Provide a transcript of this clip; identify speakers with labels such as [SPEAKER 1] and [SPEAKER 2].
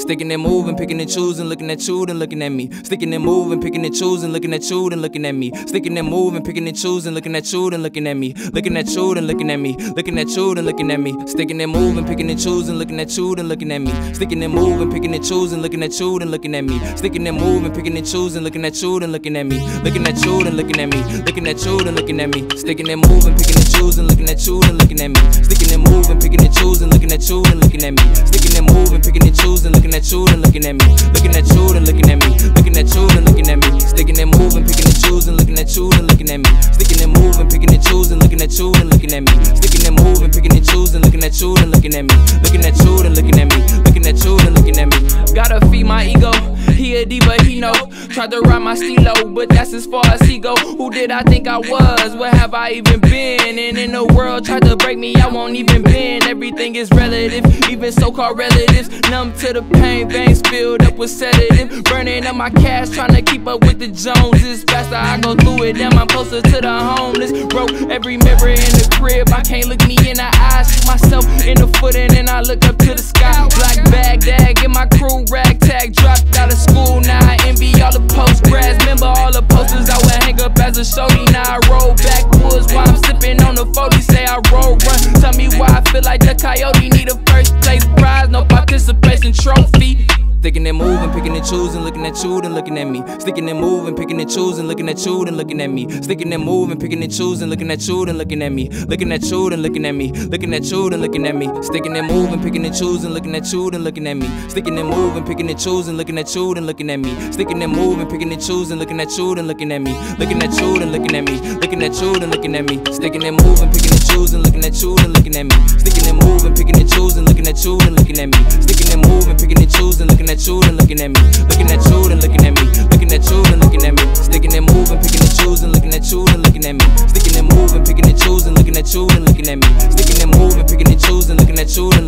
[SPEAKER 1] Stickin and moving, picking and choosing, looking at you then looking at me. Stickin and moving, picking and choosing, looking at you then looking at me. Stickin and moving, picking and choosing, looking at you then looking at me. Looking at you then looking at me. Looking at you then looking at me. Stickin and moving, picking and choosing, looking at you then looking at me. Stickin and moving, picking and choosing, looking at you then looking at me. Stickin and moving, picking and choosing, looking at you then looking at me. Looking at you then looking at me. Looking at you then looking at me. Stickin and moving, picking and choosing, looking at you then looking at me. Stickin and moving, picking and choosing, looking at you then looking at me. Stickin and moving, picking and choosing, looking at you then looking at me. Looking at you then looking at me. Looking at you then looking at me. Stickin and moving, picking and choosing, looking at you then looking at me. Stickin and moving, picking and choosing, looking at you then looking at me. Stickin and moving, picking and choosing, looking at you then looking at me. Looking at you then looking at me. Looking at you then looking at me. Gotta feed my ego. He a diva, he know. Tried to ride my stilo, but that's as far as he go. Who did I think I was? Where have I even been? And in the world tried to break me, I won't even bend. Everything is relative, even so-called relatives. Numb to the pain, veins filled up with sedative. Burning up my cash, trying to keep up with the Joneses. Faster I go through it, damn I'm closer to the homeless. Broke every mirror in the crib, I can't look me in the eyes. Shoot myself in the foot and then I look up to the sky. Black Baghdad, get my crew ragtag. Dropped out of school, now I envy all the post-grads. Remember all the posters I would hang up as a shorty. Now I roll backwoods while I'm sipping on the 40. Say I roll run, tell me why I feel like the coyote need a first place prize, no participation trophy. Stickin and moving, picking and choosing, looking at you then looking at me. Stickin and moving, picking and choosing, looking at you then looking at me. Stickin and moving, picking and choosing, looking at you then looking at me. Looking at you then looking at me. Looking at you then looking at me. Stickin and moving, picking and choosing, looking at you then looking at me. Stickin and moving, picking and choosing, looking at you then looking at me. Stickin and moving, picking and choosing, looking at you then looking at me. Looking at you then looking at me. Looking at you then looking at me. Stickin and moving, picking and choosing, looking at you then looking at me. Stickin and moving, picking and choosing, looking at you then looking at me. Stickin and moving, picking and choosing, looking at you then looking at me. Looking at you then looking at me. Looking at you then looking at me. Stickin and moving, picking and choosing, looking at you then looking at me. Stickin and moving, picking and choosing, looking at you then looking at me. Stickin and moving, picking and choosing, looking at you then